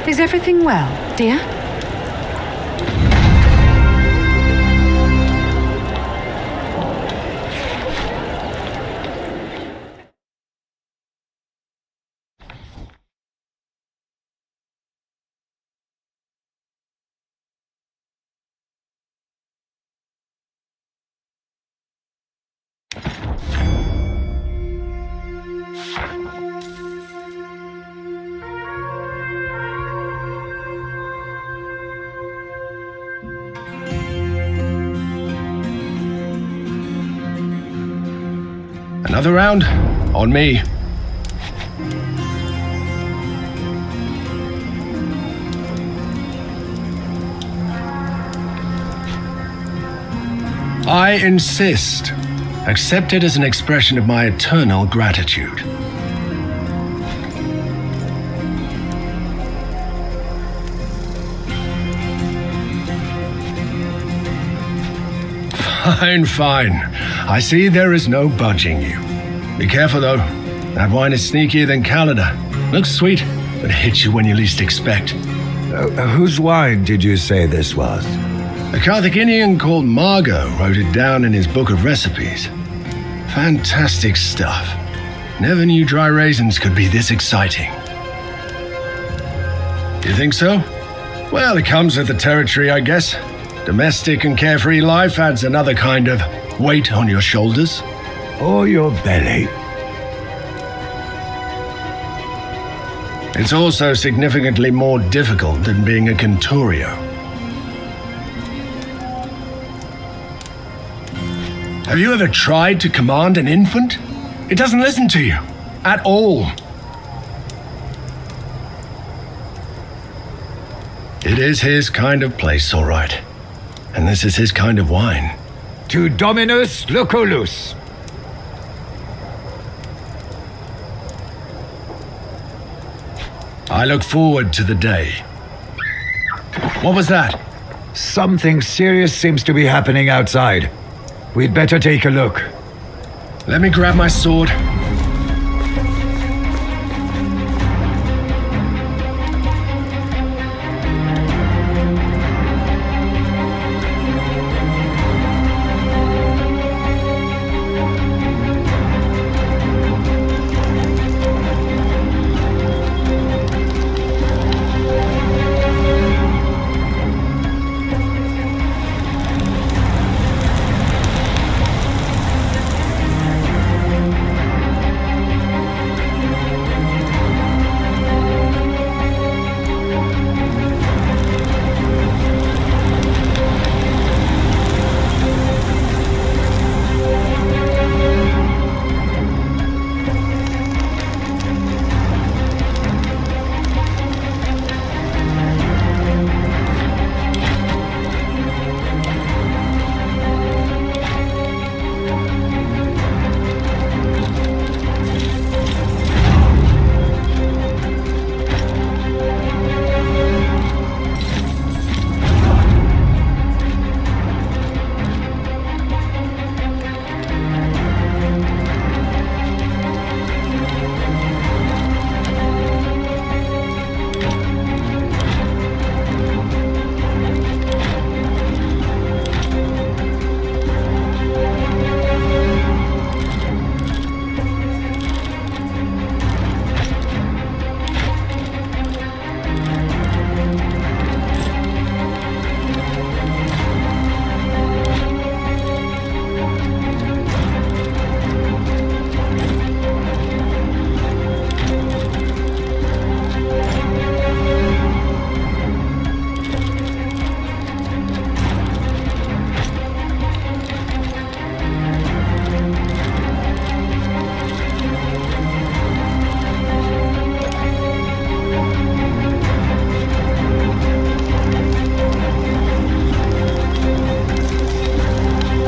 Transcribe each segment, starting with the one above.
Is everything well, dear? Another round? On me. I insist. Accept it as an expression of my eternal gratitude. Fine, fine. I see there is no budging you. Be careful, though. That wine is sneakier than Calendar. Looks sweet, but hits you when you least expect. Whose wine did you say this was? A Carthaginian called Margot wrote it down in his book of recipes. Fantastic stuff. Never knew dry raisins could be this exciting. You think so? Well, it comes with the territory, I guess. Domestic and carefree life adds another kind of weight on your shoulders. Or your belly. It's also significantly more difficult than being a Centurio. Have you ever tried to command an infant? It doesn't listen to you. At all. It is his kind of place, all right. And this is his kind of wine. To Dominus Lucullus. I look forward to the day. What was that? Something serious seems to be happening outside. We'd better take a look. Let me grab my sword.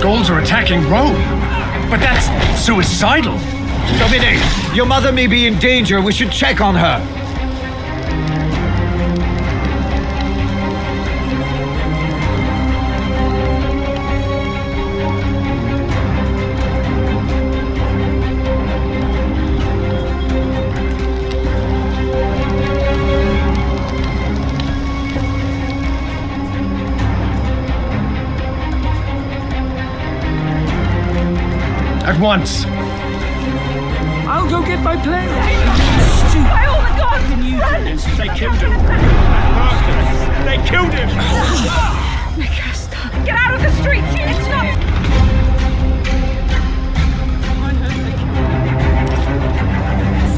Gauls are attacking Rome. But that's suicidal. Dominic, your mother may be in danger. We should check on her. At once. I'll go get my plane. By all the gods! They killed him. They killed him. Get out of the streets! It's not...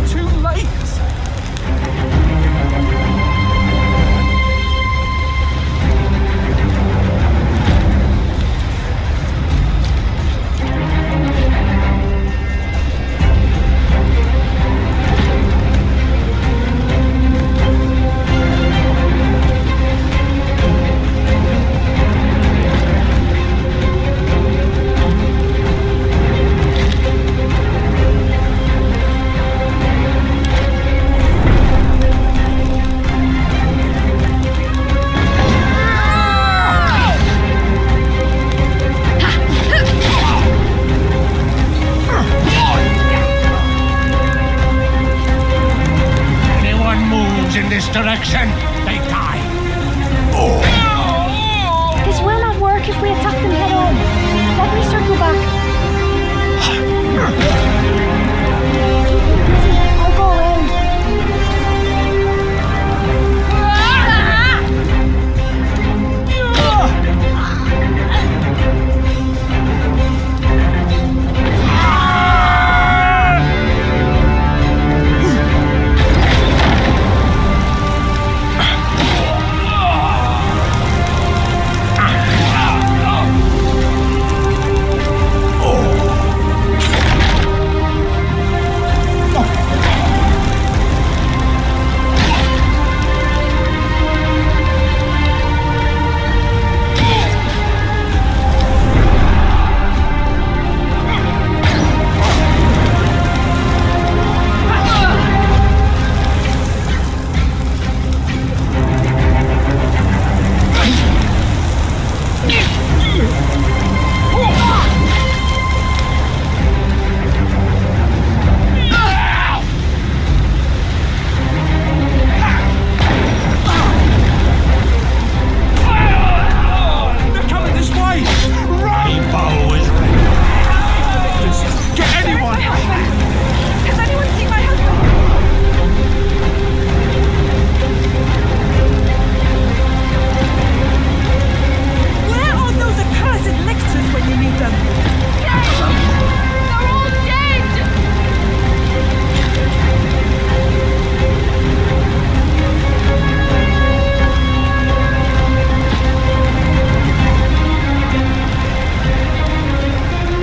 It's too late. Direction, they die. This will not work if we attack them head on. Let me circle back. Keep them busy. I'll go around.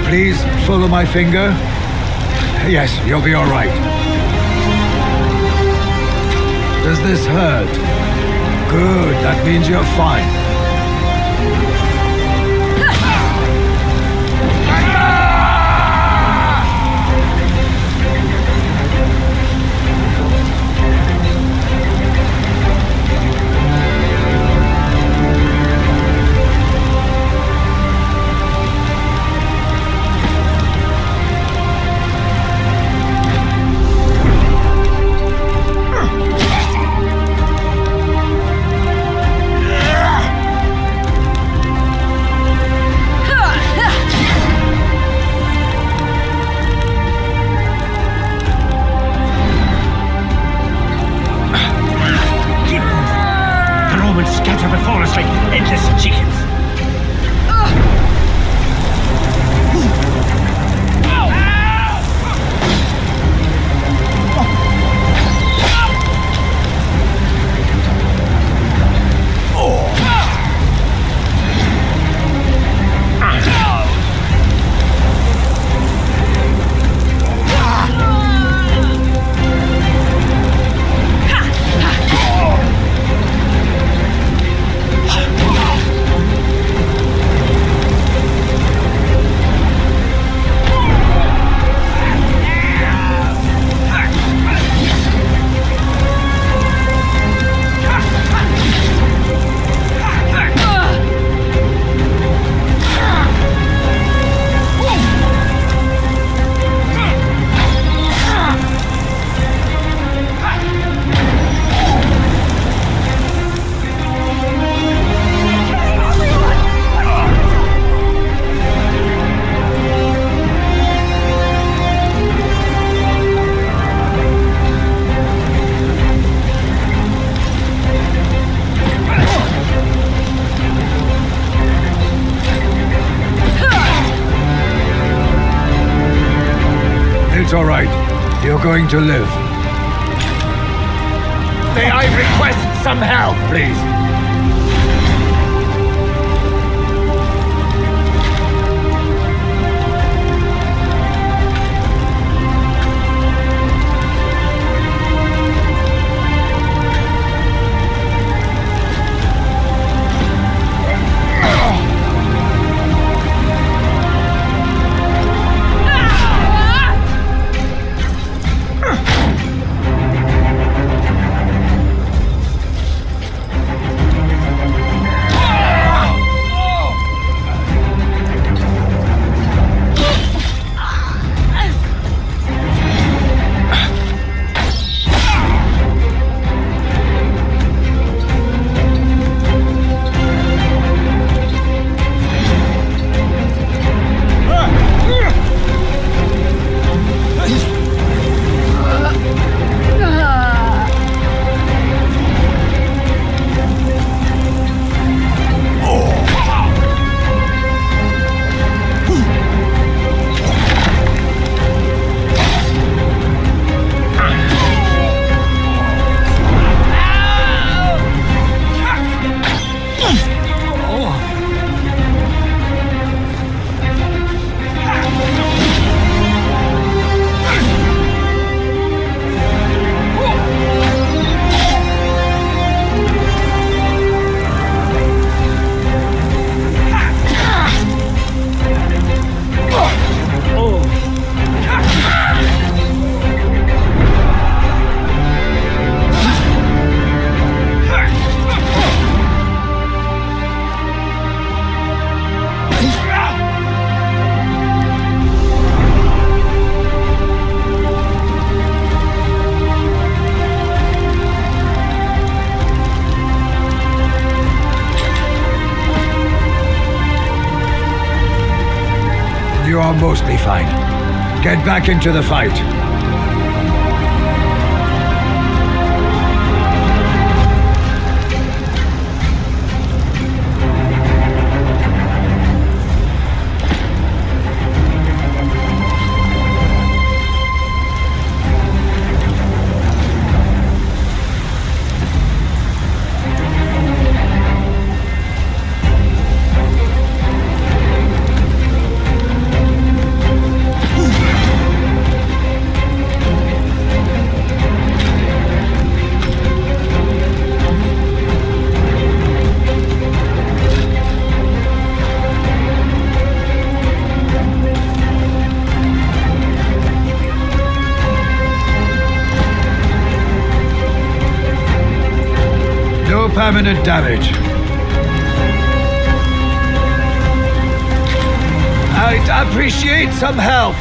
Please follow my finger. Yes, you'll be all right. Does this hurt? Good, that means you're fine. It's all right. You're going to live. May I request some help, please? You are mostly fine. Get back into the fight. No permanent damage. I'd appreciate some help.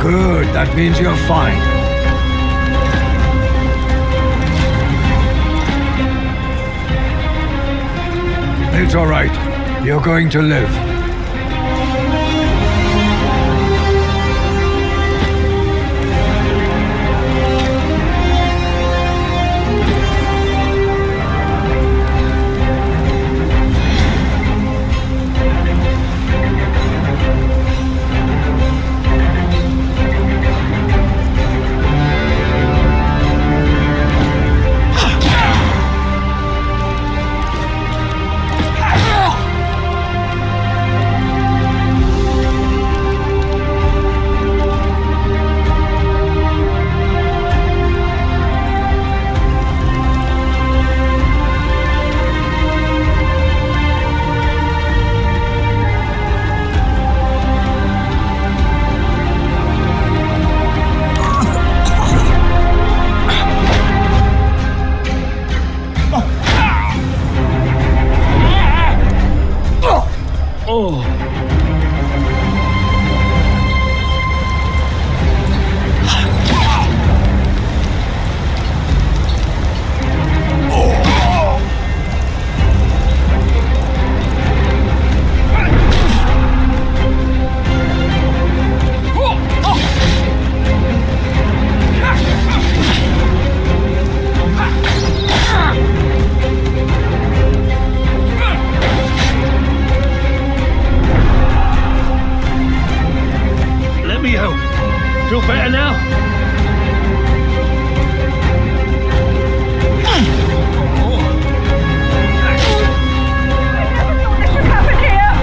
Good, that means you're fine. It's all right. You're going to live. Feel better now? This has happened here!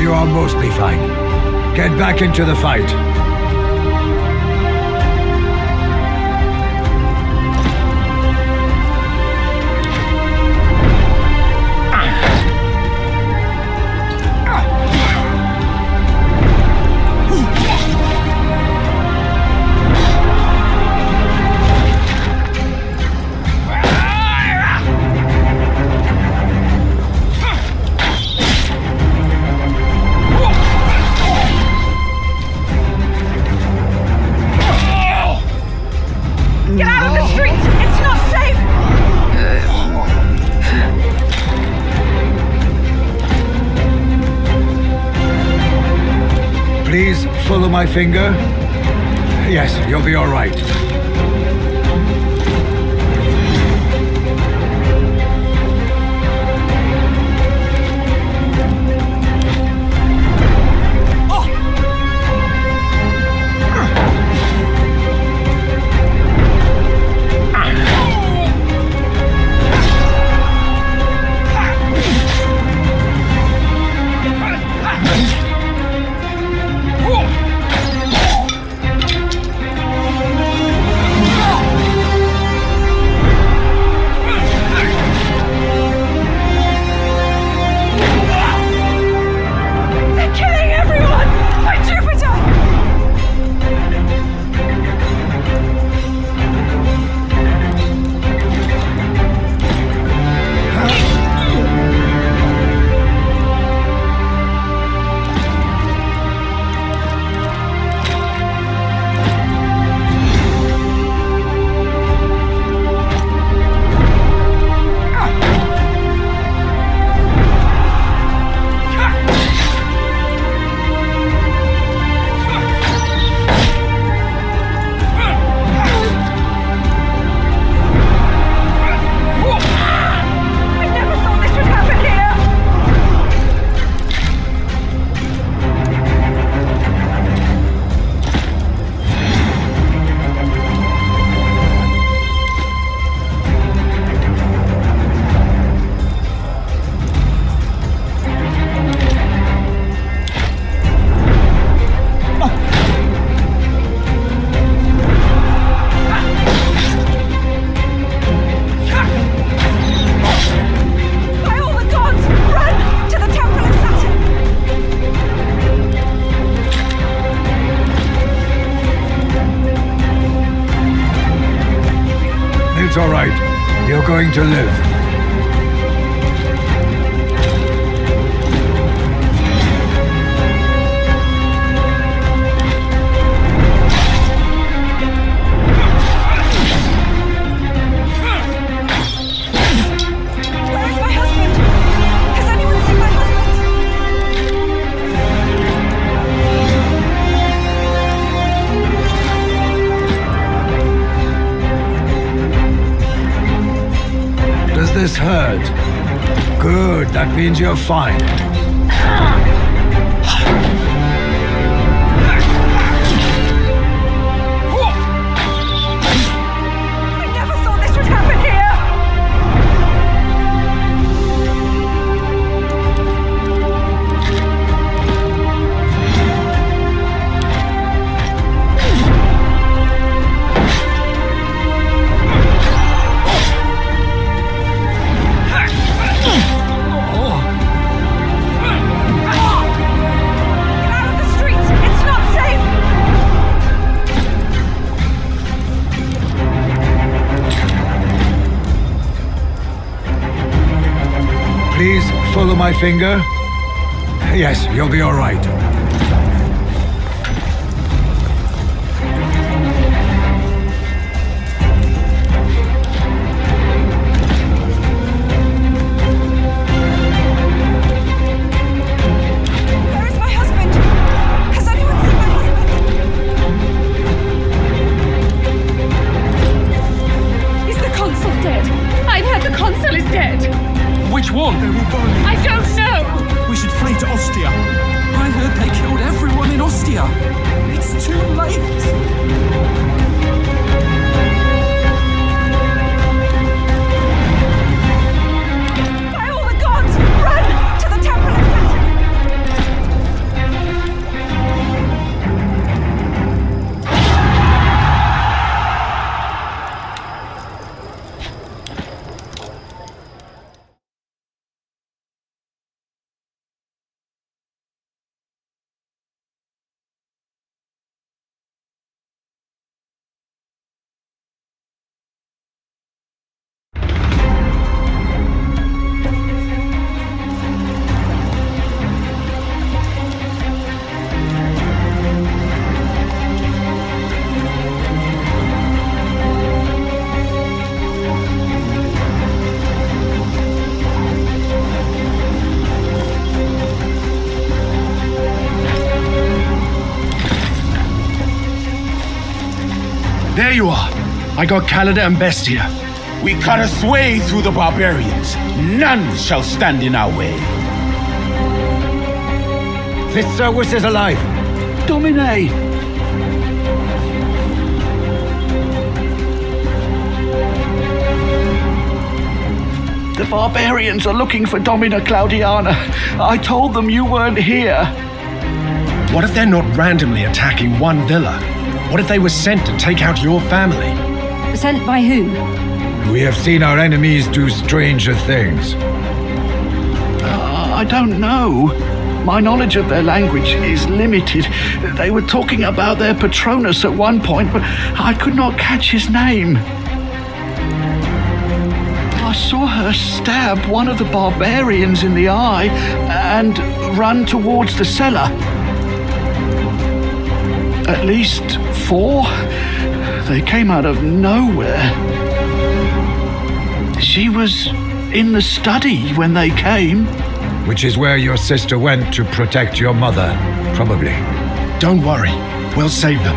You are mostly fine. Get back into the fight. Get out of the streets! It's not safe! Please follow my finger. Yes, you'll be all right. going to live. Where is my husband? Has anyone seen my husband? Does this hurt? Good, that means you're fine. I never thought this would happen here! Out of the streets! It's not safe! Please follow my finger. Yes, you'll be all right. Where is my husband? Has anyone seen my husband? Is the consul dead? I've heard the consul is dead. Which one? I don't know. We should flee to Ostia. I heard they killed everyone in Ostia. It's too late. By all the gods, run to the temple of Saturn. There you are. I got Calida and Bestia. We cut a sway through the barbarians. None shall stand in our way. This Servus is alive. Domine! The barbarians are looking for Domina Claudiana. I told them you weren't here. What if they're not randomly attacking one villa? What if they were sent to take out your family? Sent by who? We have seen our enemies do stranger things. I don't know. My knowledge of their language is limited. They were talking about their Patronus at one point, but I could not catch his name. I saw her stab one of the barbarians in the eye and run towards the cellar. At least 4. They came out of nowhere. She was in the study when they came. Which is where your sister went to protect your mother, probably. Don't worry. We'll save them.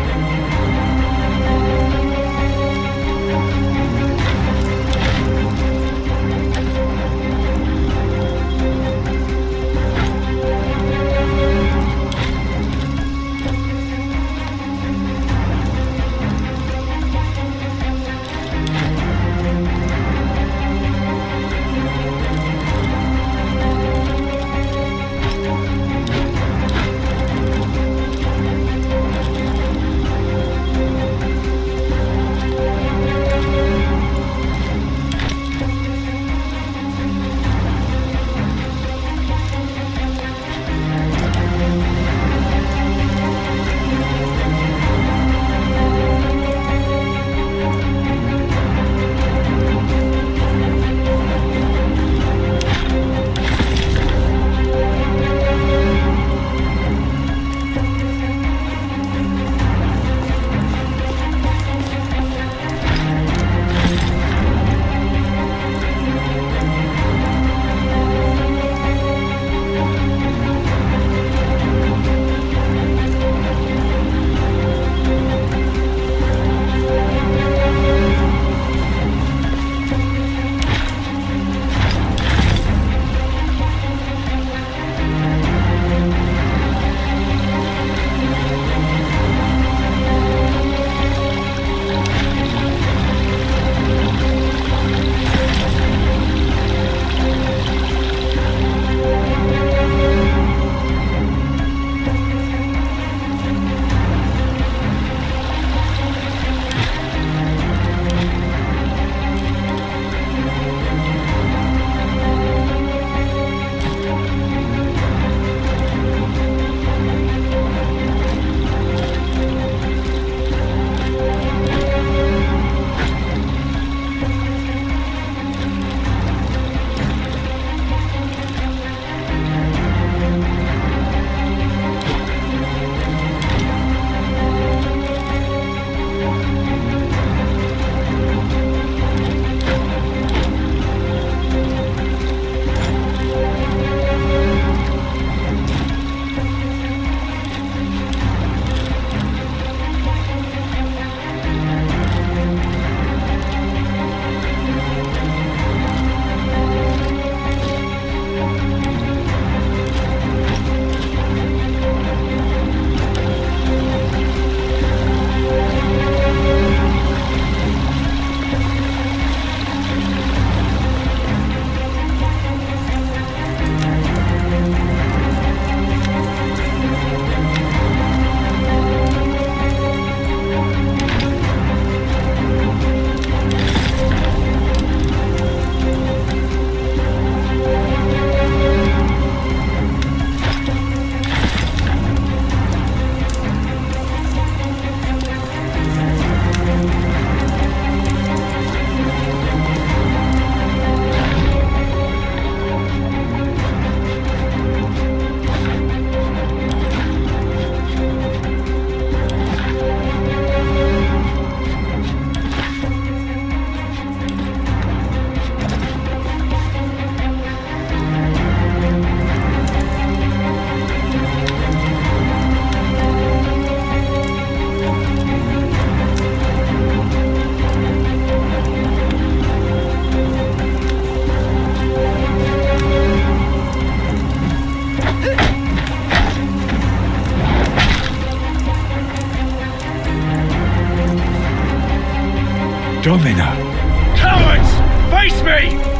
Domina. Cowards! Face me!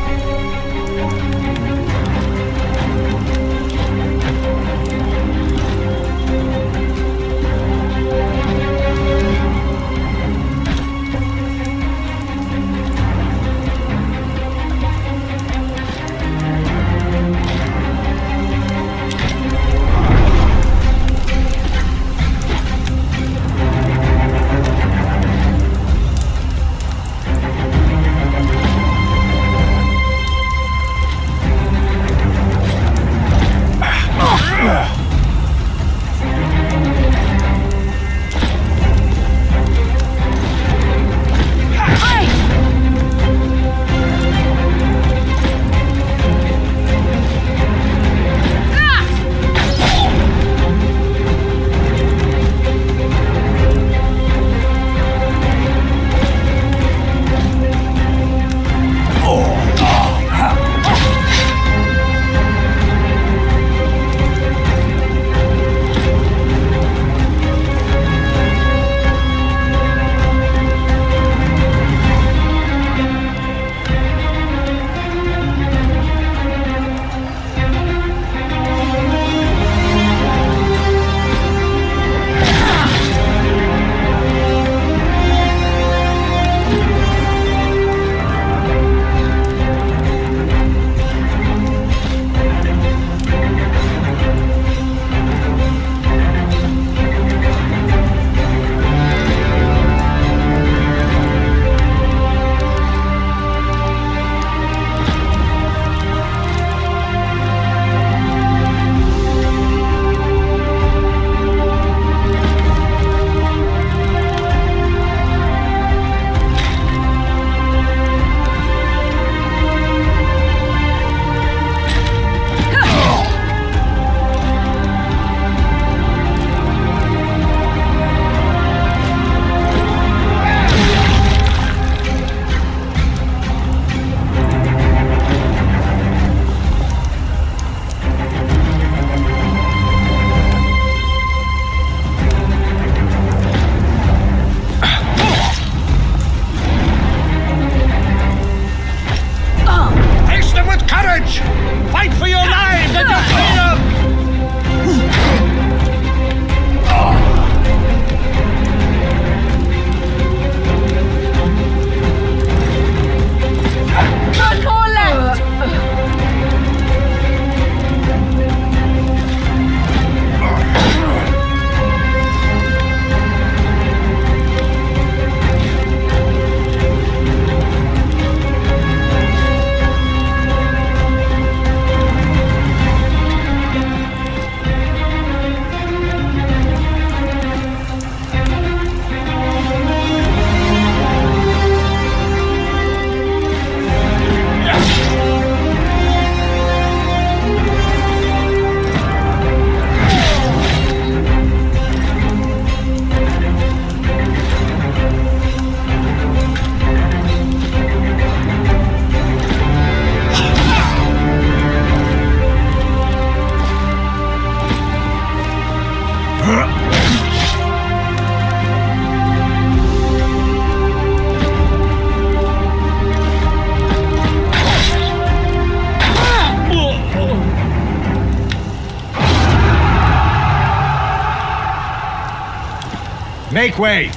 Make way!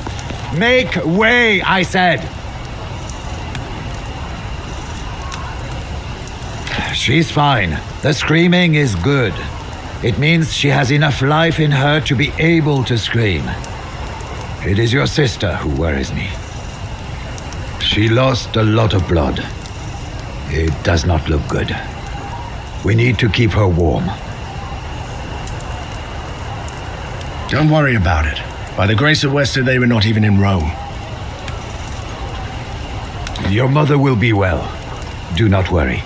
Make way, I said! She's fine. The screaming is good. It means she has enough life in her to be able to scream. It is your sister who worries me. She lost a lot of blood. It does not look good. We need to keep her warm. Don't worry about it. By the grace of Wester, they were not even in Rome. Your mother will be well. Do not worry.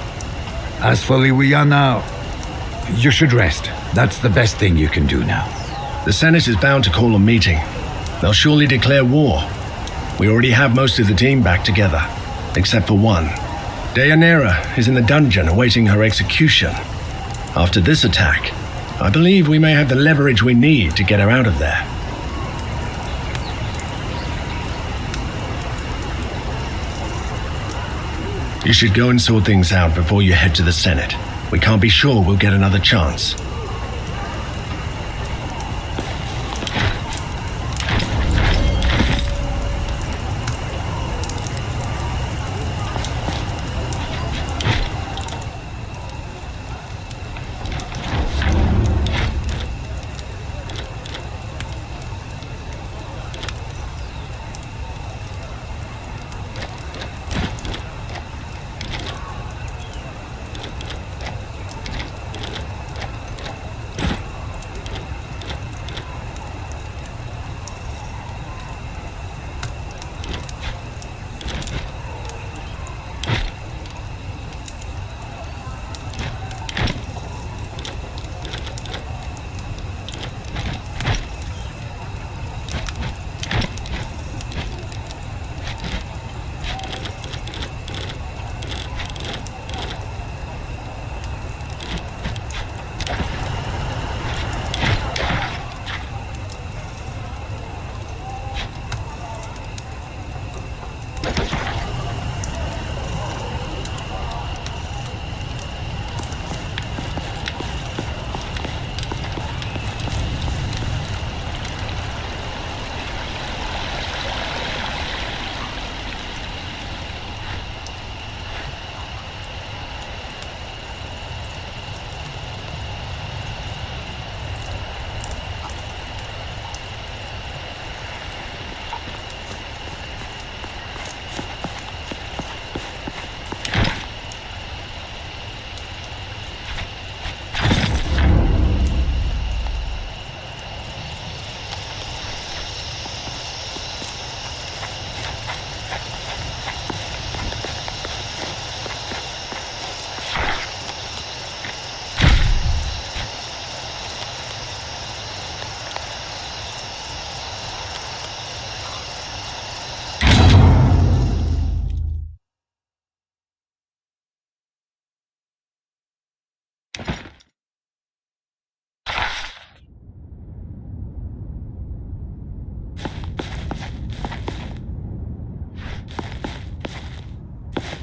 As for Liwiana, you should rest. That's the best thing you can do now. The Senate is bound to call a meeting. They'll surely declare war. We already have most of the team back together, except for one. Deianira is in the dungeon awaiting her execution. After this attack, I believe we may have the leverage we need to get her out of there. You should go and sort things out before you head to the Senate. We can't be sure we'll get another chance.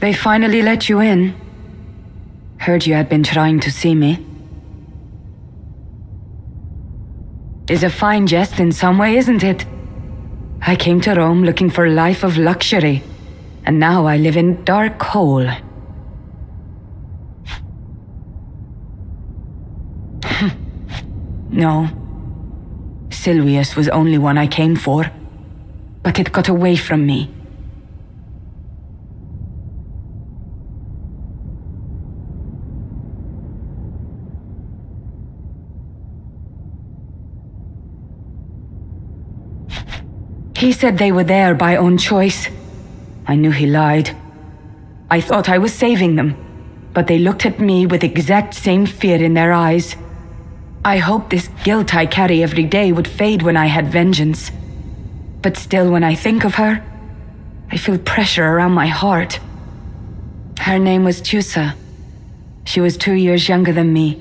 They finally let you in. Heard you had been trying to see me. Is a fine jest in some way, isn't it? I came to Rome looking for a life of luxury, and now I live in dark hole. No. Silvius was only one I came for, but it got away from me. He said they were there by own choice. I knew he lied. I thought I was saving them, but they looked at me with the exact same fear in their eyes. I hoped this guilt I carry every day would fade when I had vengeance. But still, when I think of her, I feel pressure around my heart. Her name was Tusa. She was 2 years younger than me.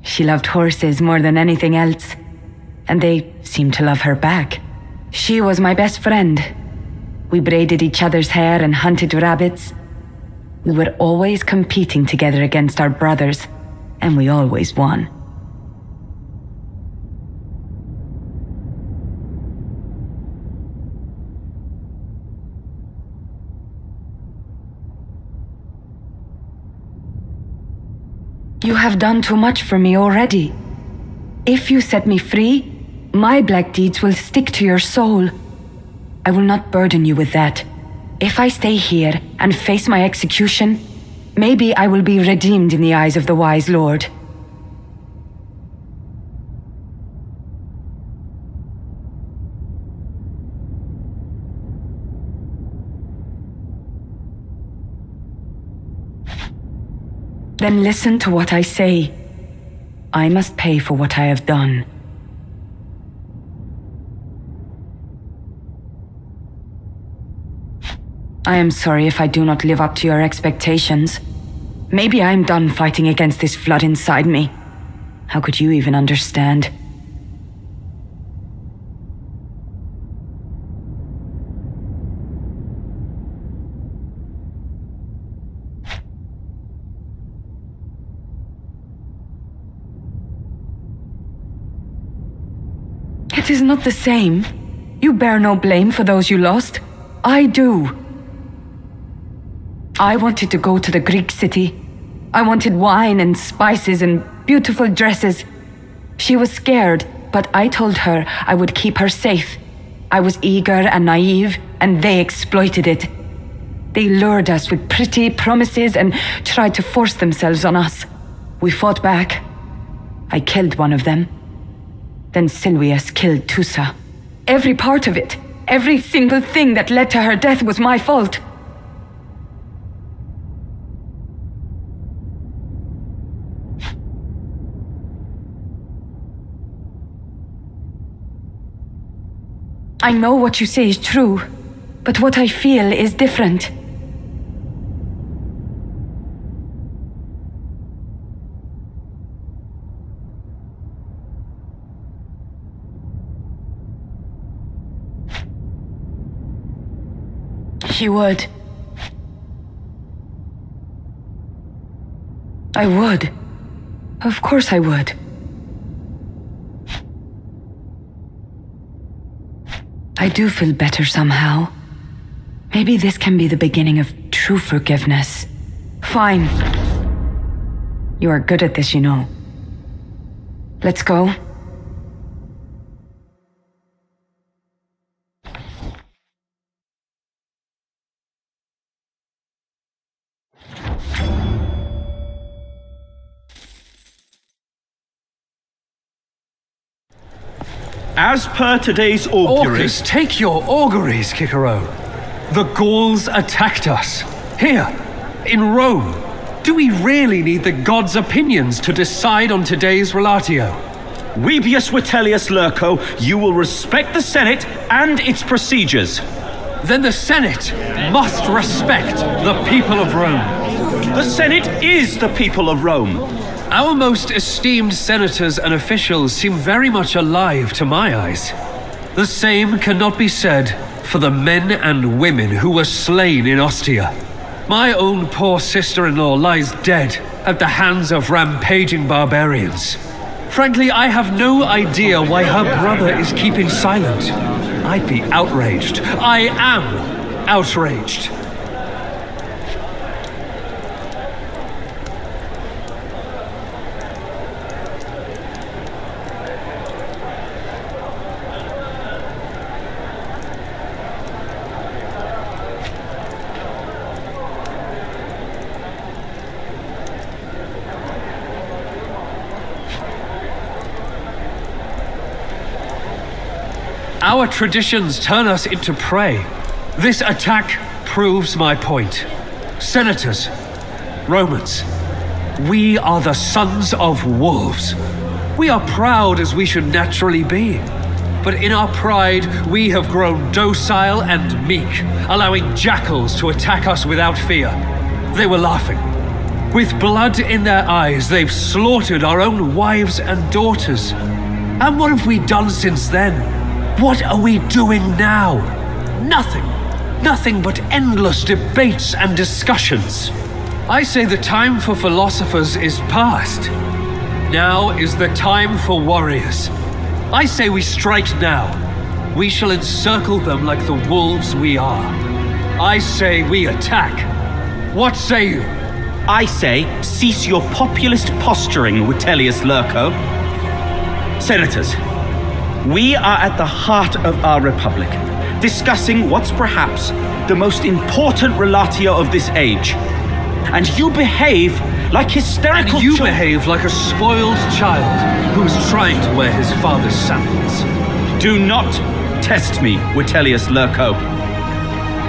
She loved horses more than anything else, and they seemed to love her back. She was my best friend. We braided each other's hair and hunted rabbits. We were always competing together against our brothers, and we always won. You have done too much for me already. If you set me free, my black deeds will stick to your soul. I will not burden you with that. If I stay here and face my execution, maybe I will be redeemed in the eyes of the wise Lord. Then listen to what I say. I must pay for what I have done. I am sorry if I do not live up to your expectations. Maybe I am done fighting against this flood inside me. How could you even understand? It is not the same. You bear no blame for those you lost. I do. I wanted to go to the Greek city. I wanted wine and spices and beautiful dresses. She was scared, but I told her I would keep her safe. I was eager and naive, and they exploited it. They lured us with pretty promises and tried to force themselves on us. We fought back. I killed one of them. Then Silvius killed Tusa. Every part of it, every single thing that led to her death was my fault. I know what you say is true, but what I feel is different. He would. I would. Of course I would. I do feel better somehow. Maybe this can be the beginning of true forgiveness. Fine. You are good at this, you know. Let's go. As per today's augury... Orcus, take your auguries, Cicero. The Gauls attacked us. Here, in Rome. Do we really need the gods' opinions to decide on today's relatio? Webius Vitellius Lurco, you will respect the Senate and its procedures. Then the Senate must respect the people of Rome. The Senate is the people of Rome. Our most esteemed senators and officials seem very much alive to my eyes. The same cannot be said for the men and women who were slain in Ostia. My own poor sister-in-law lies dead at the hands of rampaging barbarians. Frankly, I have no idea why her brother is keeping silent. I'd be outraged. I am outraged. Our traditions turn us into prey. This attack proves my point. Senators, Romans, we are the sons of wolves. We are proud as we should naturally be. But in our pride, we have grown docile and meek, allowing jackals to attack us without fear. They were laughing. With blood in their eyes, they've slaughtered our own wives and daughters. And what have we done since then? What are we doing now? Nothing. Nothing but endless debates and discussions. I say the time for philosophers is past. Now is the time for warriors. I say we strike now. We shall encircle them like the wolves we are. I say we attack. What say you? I say cease your populist posturing, Vitellius Lurco. Senators, we are at the heart of our republic, discussing what's perhaps the most important relatio of this age. And you behave like hysterical And you behave like a spoiled child who is trying to wear his father's sandals. Do not test me, Vitellius Lurco.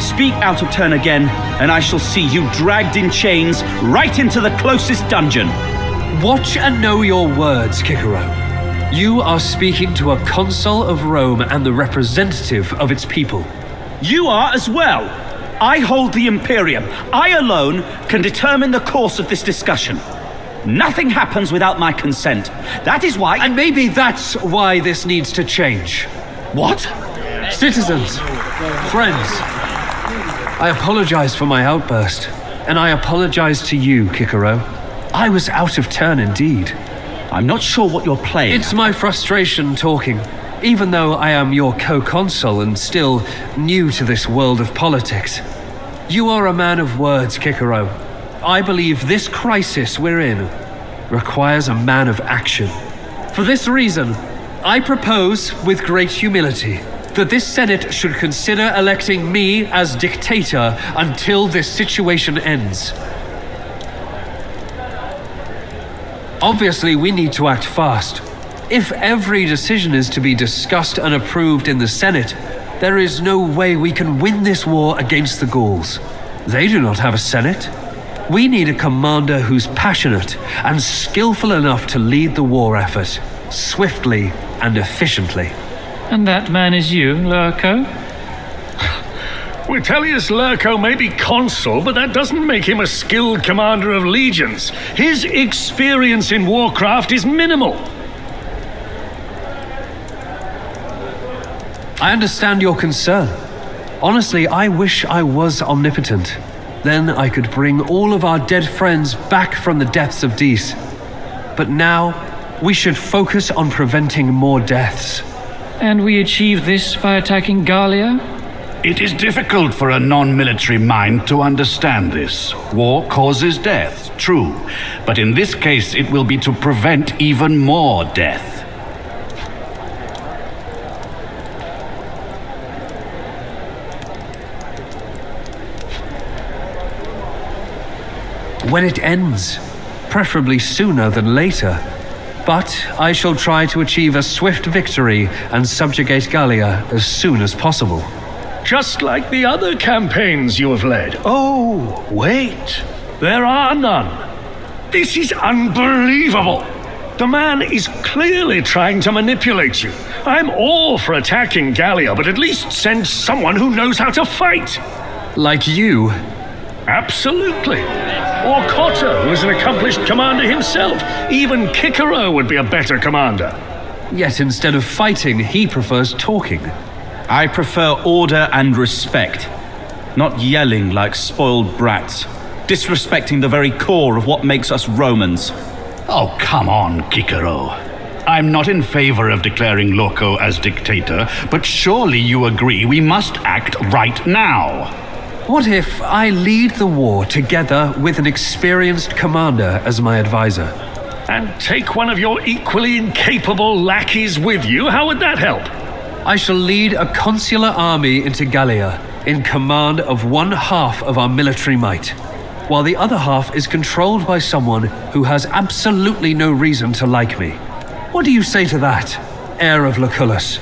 Speak out of turn again, and I shall see you dragged in chains right into the closest dungeon. Watch and know your words, Cicero. You are speaking to a consul of Rome and the representative of its people. You are as well. I hold the Imperium. I alone can determine the course of this discussion. Nothing happens without my consent. That is why... And maybe that's why this needs to change. What? Citizens, friends, I apologize for my outburst, and I apologize to you, Cicero. I was out of turn indeed. I'm not sure what you're playing. It's my frustration talking. even though I am your co-consul and still new to this world of politics. You are a man of words, Cicero. I believe this crisis we're in requires a man of action. For this reason, I propose, with great humility, that this Senate should consider electing me as dictator until this situation ends. Obviously, we need to act fast. If every decision is to be discussed and approved in the Senate, there is no way we can win this war against the Gauls. They do not have a Senate. We need a commander who's passionate and skillful enough to lead the war effort, swiftly and efficiently. And that man is you, Lurko? Vitellius Lurko may be consul, but that doesn't make him a skilled commander of legions. His experience in warcraft is minimal. I understand your concern. Honestly, I wish I was omnipotent. Then I could bring all of our dead friends back from the depths of Dis. But now, we should focus on preventing more deaths. And we achieve this by attacking Gallia? It is difficult for a non-military mind to understand this. War causes death, true. But in this case, it will be to prevent even more death. When it ends, preferably sooner than later. But I shall try to achieve a swift victory and subjugate Gallia as soon as possible. Just like the other campaigns you have led. Oh, wait. There are none. This is unbelievable. The man is clearly trying to manipulate you. I'm all for attacking Gallia, but at least send someone who knows how to fight. Like you? Absolutely. Or Cotta, who is an accomplished commander himself. Even Cicero would be a better commander. Yet instead of fighting, he prefers talking. I prefer order and respect, not yelling like spoiled brats, disrespecting the very core of what makes us Romans. Oh, come on, Cicero. I'm not in favor of declaring Lurko as dictator, but surely you agree we must act right now. What if I lead the war together with an experienced commander as my advisor? And take one of your equally incapable lackeys with you? How would that help? I shall lead a consular army into Gallia in command of one half of our military might, while the other half is controlled by someone who has absolutely no reason to like me. What do you say to that, heir of Lucullus?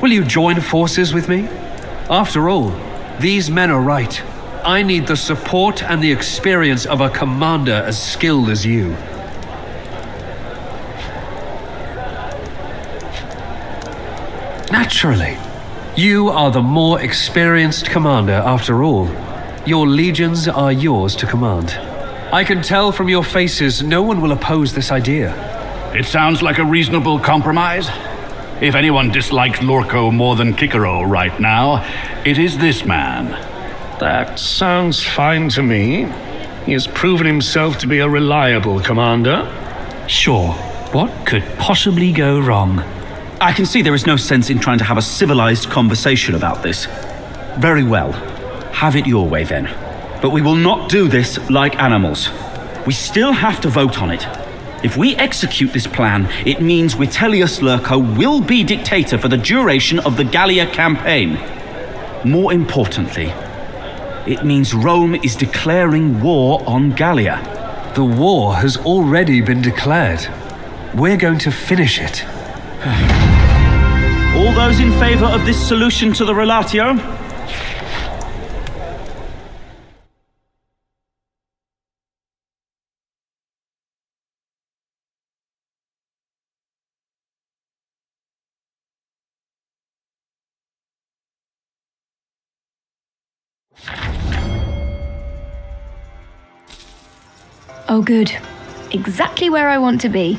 Will you join forces with me? After all, these men are right. I need the support and the experience of a commander as skilled as you. Naturally. You are the more experienced commander after all. Your legions are yours to command. I can tell from your faces no one will oppose this idea. It sounds like a reasonable compromise. If anyone dislikes Lurko more than Cicero right now, it is this man. That sounds fine to me. He has proven himself to be a reliable commander. Sure. What could possibly go wrong? I can see there is no sense in trying to have a civilized conversation about this. Very well. Have it your way then. But we will not do this like animals. We still have to vote on it. If we execute this plan, it means Vitellius Lurko will be dictator for the duration of the Gallia Campaign. More importantly, it means Rome is declaring war on Gallia. The war has already been declared. We're going to finish it. All those in favor of this solution to the relatio? Oh, good. Exactly where I want to be.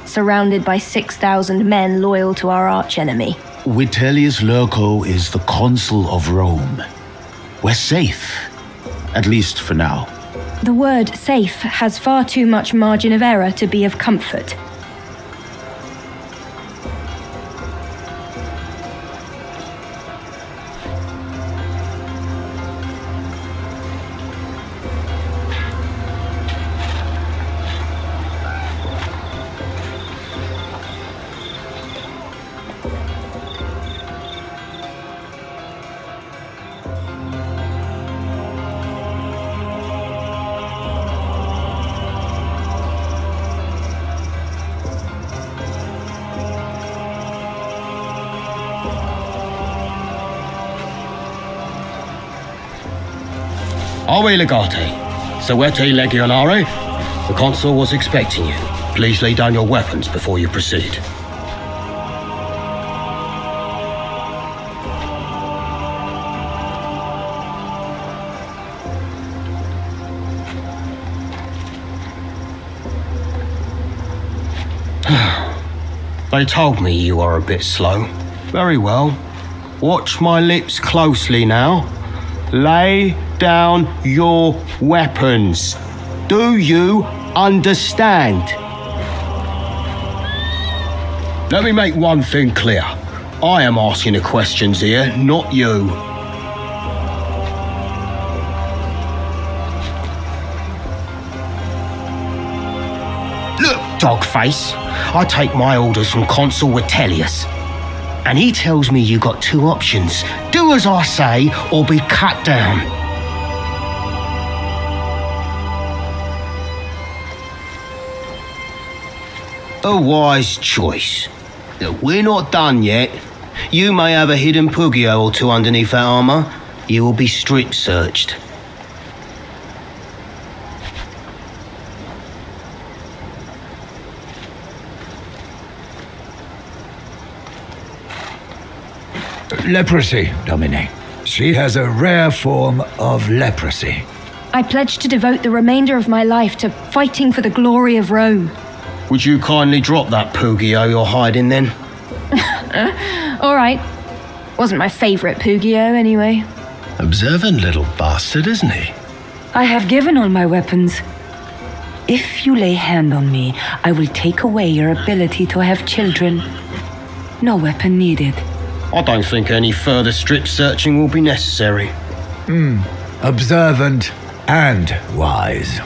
Surrounded by 6,000 men loyal to our archenemy. Vitellius Lurko is the consul of Rome. We're safe. At least for now. The word safe has far too much margin of error to be of comfort. Are legati? Soweti legionare? The consul was expecting you. Please lay down your weapons before you proceed. They told me you are a bit slow. Very well. Watch my lips closely now. Lay down your weapons. Do you understand? Let me make one thing clear. I am asking the questions here, not you. Look, dogface. I take my orders from Consul Vitellius. And he tells me you got two options. Do as I say, or be cut down. A wise choice. We're not done yet. You may have a hidden Pugio or two underneath that armor. You will be strip searched. Leprosy, Domine. She has a rare form of leprosy. I pledge to devote the remainder of my life to fighting for the glory of Rome. Would you kindly drop that Pugio you're hiding then? All right. Wasn't my favourite Pugio anyway. Observant little bastard, isn't he? I have given all my weapons. If you lay hand on me, I will take away your ability to have children. No weapon needed. I don't think any further strip searching will be necessary. Observant and wise.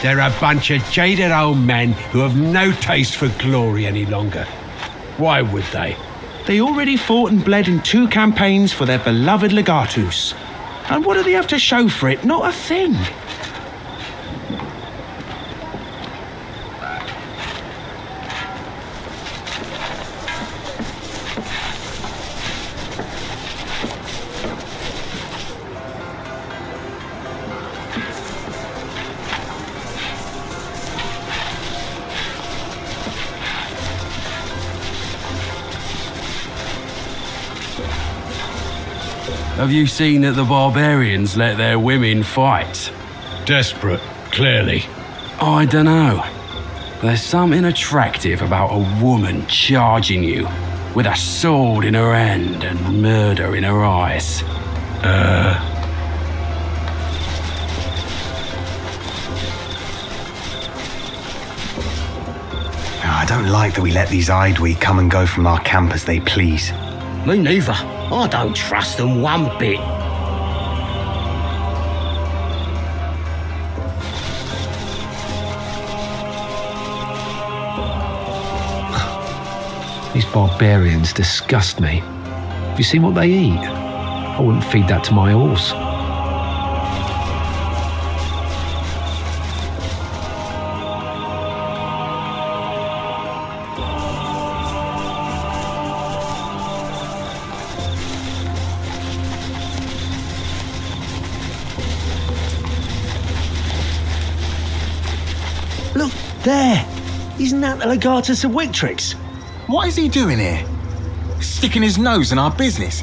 They're a bunch of jaded old men who have no taste for glory any longer. Why would they? They already fought and bled in 2 campaigns for their beloved Legatus. And what do they have to show for it? Not a thing. Have you seen that the barbarians let their women fight? Desperate, clearly. I dunno. There's something attractive about a woman charging you with a sword in her hand and murder in her eyes. I don't like that we let these Idwi come and go from our camp as they please. Me neither. I don't trust them one bit. These barbarians disgust me. Have you seen what they eat? I wouldn't feed that to my horse. There! Isn't that the Legatus of Wictrix? What is he doing here? Sticking his nose in our business?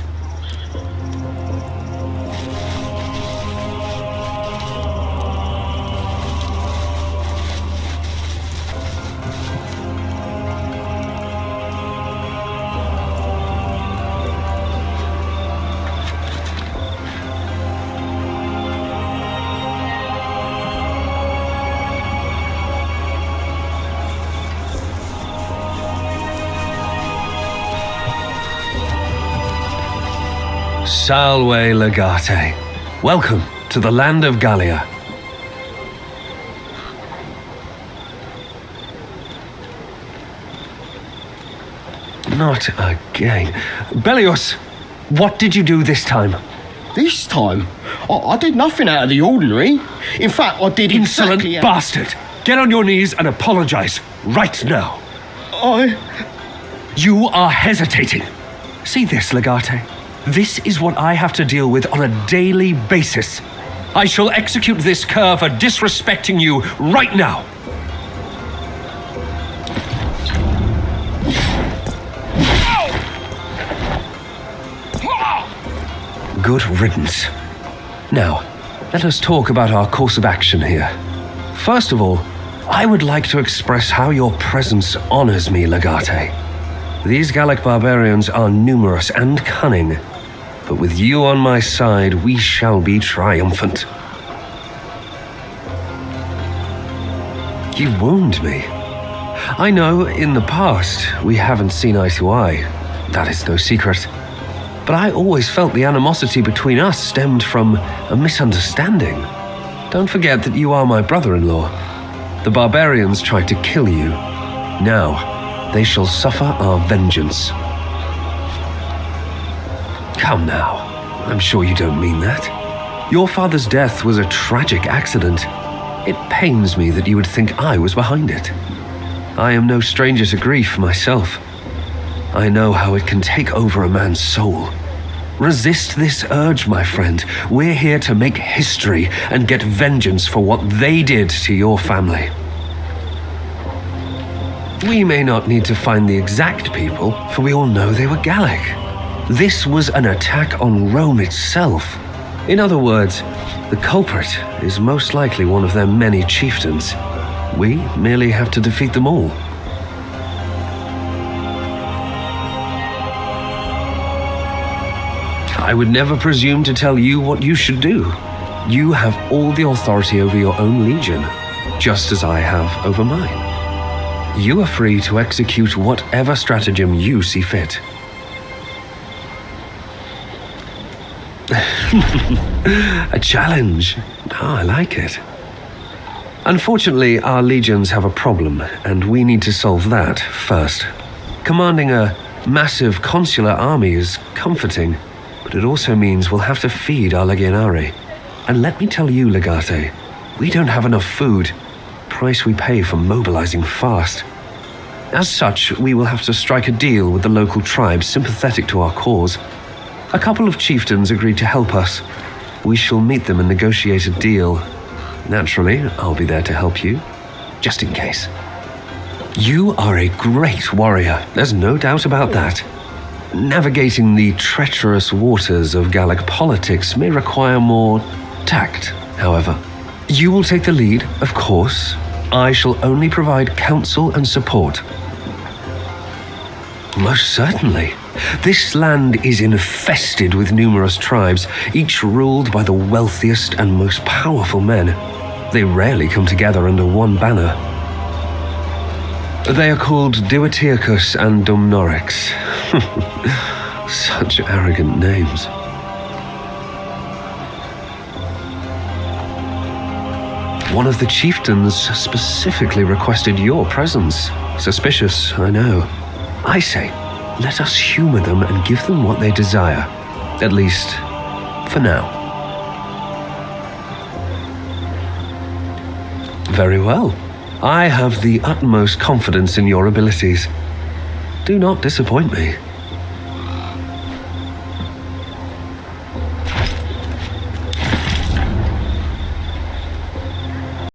Salve Legate. Welcome to the land of Gallia. Not again. Bellius, what did you do this time? This time? I did nothing out of the ordinary. In fact, I did Insolent exactly... bastard! Get on your knees and apologize right now. You are hesitating. See this, Legate? This is what I have to deal with on a daily basis. I shall execute this cur for disrespecting you right now. Good riddance. Now, let us talk about our course of action here. First of all, I would like to express how your presence honors me, Legate. These Gallic barbarians are numerous and cunning, but with you on my side, we shall be triumphant. You wound me. I know in the past we haven't seen eye to eye. That is no secret. But I always felt the animosity between us stemmed from a misunderstanding. Don't forget that you are my brother-in-law. The barbarians tried to kill you. Now, they shall suffer our vengeance. Come now, I'm sure you don't mean that. Your father's death was a tragic accident. It pains me that you would think I was behind it. I am no stranger to grief myself. I know how it can take over a man's soul. Resist this urge, my friend. We're here to make history and get vengeance for what they did to your family. We may not need to find the exact people, for we all know they were Gallic. This was an attack on Rome itself. In other words, the culprit is most likely one of their many chieftains. We merely have to defeat them all. I would never presume to tell you what you should do. You have all the authority over your own legion, just as I have over mine. You are free to execute whatever stratagem you see fit. A challenge. Oh, I like it. Unfortunately, our legions have a problem, and we need to solve that first. Commanding a massive consular army is comforting, but it also means we'll have to feed our legionari. And let me tell you, Legate, we don't have enough food. Price we pay for mobilizing fast. As such, we will have to strike a deal with the local tribes sympathetic to our cause. A couple of chieftains agreed to help us. We shall meet them and negotiate a deal. Naturally, I'll be there to help you, just in case. You are a great warrior, there's no doubt about that. Navigating the treacherous waters of Gallic politics may require more tact, however. You will take the lead, of course. I shall only provide counsel and support. Most certainly. This land is infested with numerous tribes, each ruled by the wealthiest and most powerful men. They rarely come together under one banner. They are called Duatiacus and Dumnorix. Such arrogant names. One of the chieftains specifically requested your presence. Suspicious, I know. I say, let us humor them and give them what they desire. At least, for now. Very well. I have the utmost confidence in your abilities. Do not disappoint me.